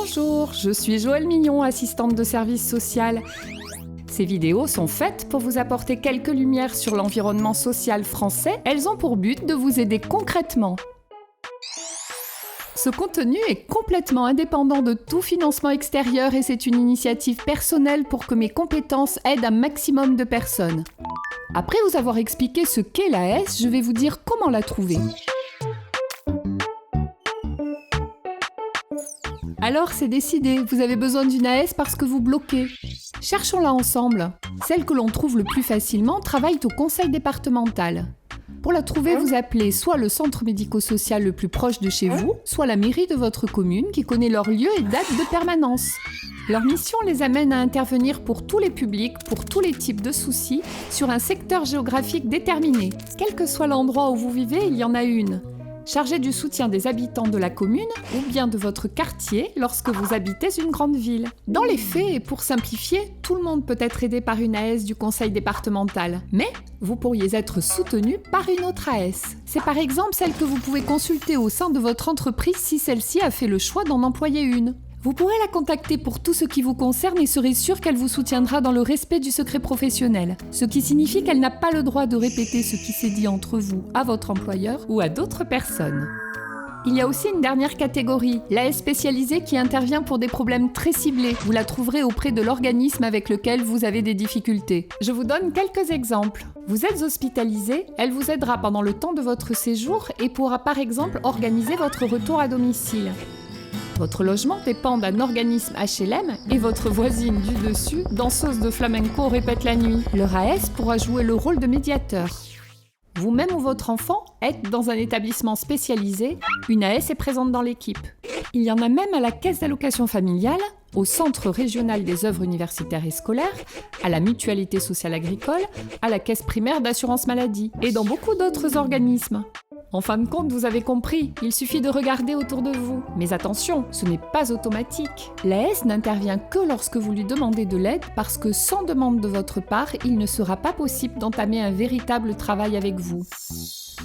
Bonjour, je suis Joëlle Mignon, assistante de service social. Ces vidéos sont faites pour vous apporter quelques lumières sur l'environnement social français. Elles ont pour but de vous aider concrètement. Ce contenu est complètement indépendant de tout financement extérieur et c'est une initiative personnelle pour que mes compétences aident un maximum de personnes. Après vous avoir expliqué ce qu'est l'AS, je vais vous dire comment la trouver. Alors c'est décidé, vous avez besoin d'une AS parce que vous bloquez. Cherchons-la ensemble. Celles que l'on trouve le plus facilement travaillent au conseil départemental. Pour la trouver, vous appelez soit le centre médico-social le plus proche de chez vous, soit la mairie de votre commune qui connaît leur lieu et date de permanence. Leur mission les amène à intervenir pour tous les publics, pour tous les types de soucis, sur un secteur géographique déterminé. Quel que soit l'endroit où vous vivez, il y en a une. Chargée du soutien des habitants de la commune ou bien de votre quartier lorsque vous habitez une grande ville. Dans les faits, et pour simplifier, tout le monde peut être aidé par une AS du conseil départemental, mais vous pourriez être soutenu par une autre AS. C'est par exemple celle que vous pouvez consulter au sein de votre entreprise si celle-ci a fait le choix d'en employer une. Vous pourrez la contacter pour tout ce qui vous concerne et serez sûr qu'elle vous soutiendra dans le respect du secret professionnel. Ce qui signifie qu'elle n'a pas le droit de répéter ce qui s'est dit entre vous à votre employeur ou à d'autres personnes. Il y a aussi une dernière catégorie, l'AS spécialisée qui intervient pour des problèmes très ciblés. Vous la trouverez auprès de l'organisme avec lequel vous avez des difficultés. Je vous donne quelques exemples. Vous êtes hospitalisé, elle vous aidera pendant le temps de votre séjour et pourra par exemple organiser votre retour à domicile. Votre logement dépend d'un organisme HLM et votre voisine du dessus, danseuse de flamenco, répète la nuit. Leur AS pourra jouer le rôle de médiateur. Vous-même ou votre enfant êtes dans un établissement spécialisé, une AS est présente dans l'équipe. Il y en a même à la caisse d'allocation familiale, au Centre régional des œuvres universitaires et scolaires, à la Mutualité sociale agricole, à la caisse primaire d'assurance maladie et dans beaucoup d'autres organismes. En fin de compte, vous avez compris, il suffit de regarder autour de vous. Mais attention, ce n'est pas automatique. L'AS n'intervient que lorsque vous lui demandez de l'aide parce que sans demande de votre part, il ne sera pas possible d'entamer un véritable travail avec vous.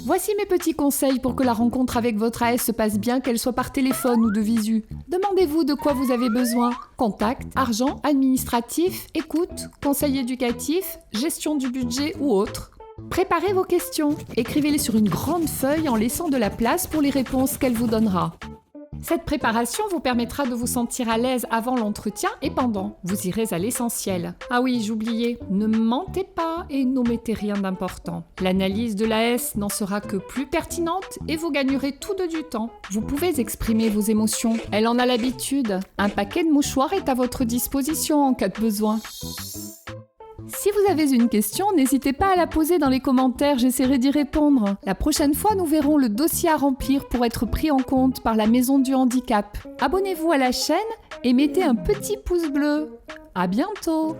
Voici mes petits conseils pour que la rencontre avec votre AS se passe bien, qu'elle soit par téléphone ou de visu. Demandez-vous de quoi vous avez besoin. Contact, argent, administratif, écoute, conseil éducatif, gestion du budget ou autre. Préparez vos questions. Écrivez-les sur une grande feuille en laissant de la place pour les réponses qu'elle vous donnera. Cette préparation vous permettra de vous sentir à l'aise avant l'entretien et pendant. Vous irez à l'essentiel. Ah oui, j'oubliais, ne mentez pas et n'omettez rien d'important. L'analyse de l'AS n'en sera que plus pertinente et vous gagnerez tout de du temps. Vous pouvez exprimer vos émotions. Elle en a l'habitude. Un paquet de mouchoirs est à votre disposition en cas de besoin. Si vous avez une question, n'hésitez pas à la poser dans les commentaires, j'essaierai d'y répondre. La prochaine fois, nous verrons le dossier à remplir pour être pris en compte par la Maison du Handicap. Abonnez-vous à la chaîne et mettez un petit pouce bleu. À bientôt!